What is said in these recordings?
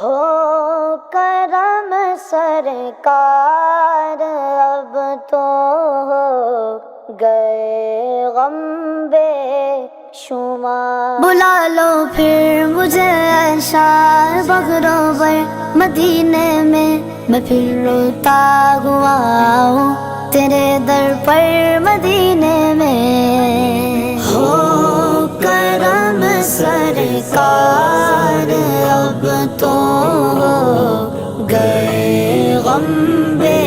ہو کرم سرکار اب تو ہو گئے غم بے شمار، بلا لو پھر مجھے شاہ بغروبر مدینے میں پھر روتا ہوا ہوں تیرے در پر مدینے میں۔ ہو کرم سرکار اب تو ہو گئے غم بے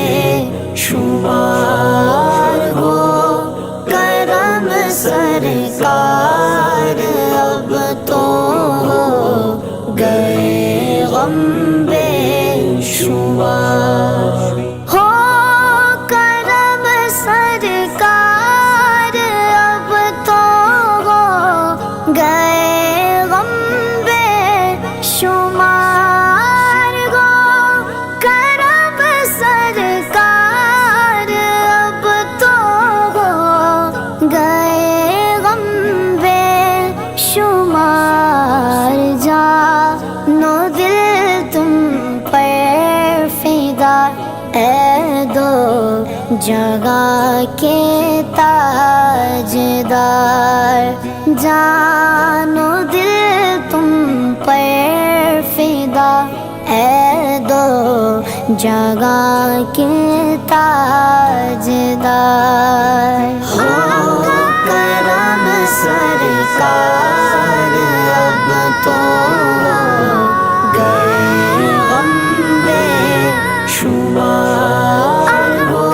شمار، ہو کرم سرکار اب تو ہو گئے غم بے شمار۔ ہو کرم سرکار اب تو ہو گئے غم بے شمار، ہو کرم سرکار اب تو ہو گئے غم بے شمار۔ جانو دل تم پر فدا اے دو جگہ کے تاجدار، جانو دل تم پر فدا اے دو جگہ کے تاجدار۔ ہو کرم سرکار اب تو ہو گئے غم بے شمار، ہو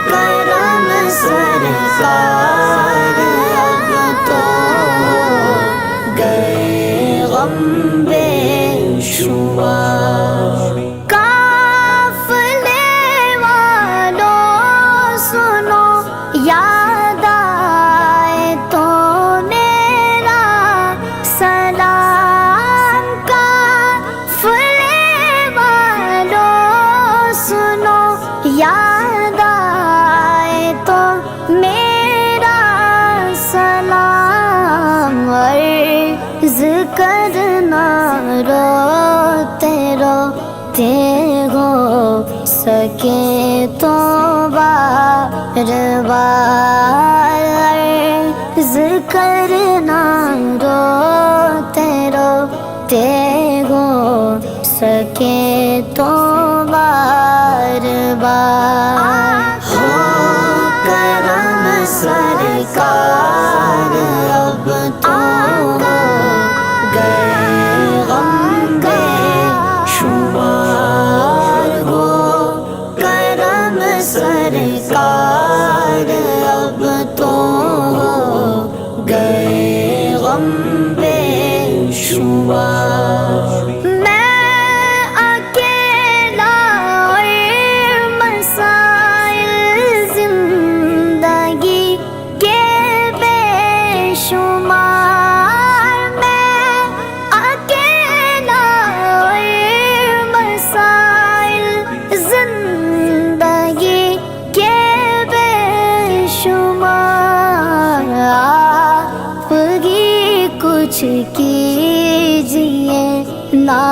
کرم سرکار اب تو ہو گئے غم بے شمار۔ قافلے والوں سنو یاد آئے تو میرا سلام، قافلے والوں سنو یاد آئے تو میرا سلام، عرض کرنا روتے روتے ہو سکے تو بار بار، عرض کرنا روتے روتے ہو سکے تو بار بار۔ ہو کرم سرکار اب تو ہو گئے غم بے شمار، ہو کرم سرکار اب تو ہو گئے غم بے شمار۔ میں اکیلا اور مسائل زندگی کے بے شمار، میں اکیلا اور مسائل زندگی کے بے شمار، آپ ہی کچھ کیجیے نا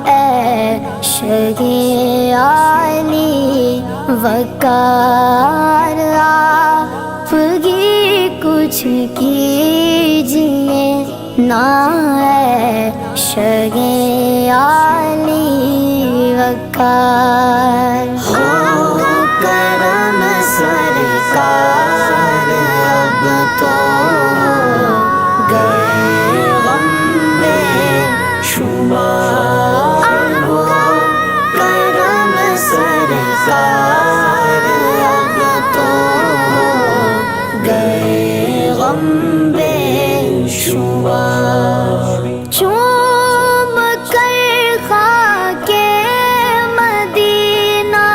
اے شہی علی وقار، آپ ہی کچھ کیجیے نا اے شہی علی وقار۔ ہو کرم سرکار اب تو ہو گئے غم بے شمار، ہو کرم سرکار اب تو ہو گئے غم بے شمار۔ چوم کر خاک مدینہ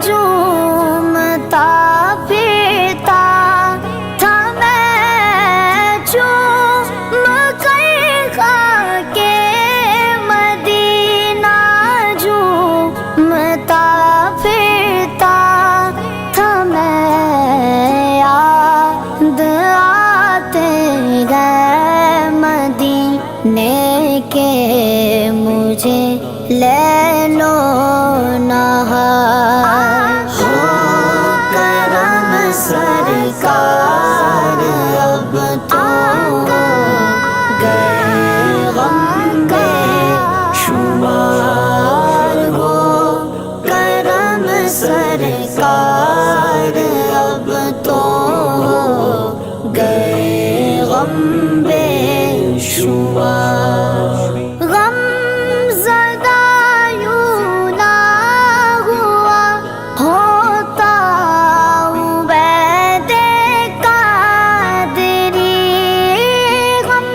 جھومتا پھرتا تھا میں، چوم کر خاک مدینہ جھومتا پھرتا تھا میں، یاد آتے گئے مدینے کے مجھے لیلو نہار ہو کرم سرکار اب تو گئے غم بے شمار ہو کرم سرکار اب تو گئے غم بے شمار غم زدہ یوں نہ ہوا ہوتا عبید قادری غم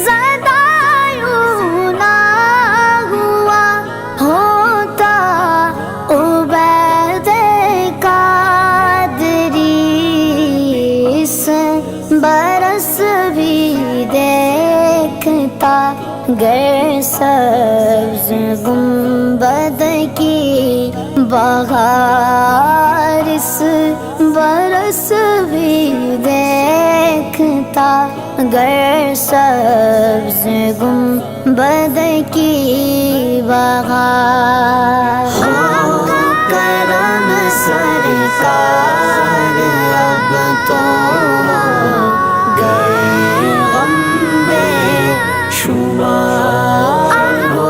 زدہ یوں نہ ہوا ہوتا عبید قادری اس برس بھی دیکھتا گر سبز گنبد کی بہار اس برس بھی دیکھتا گر سبز گنبد کی بہار ہو کرم سرکار اب تو گئے غم بے شمار ہو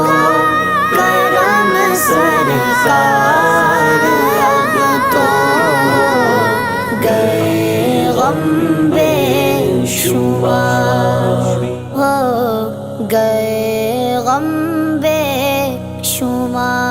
کرم سرکار اب تو گئے غم بے شمار ہو گئے غم بے شمار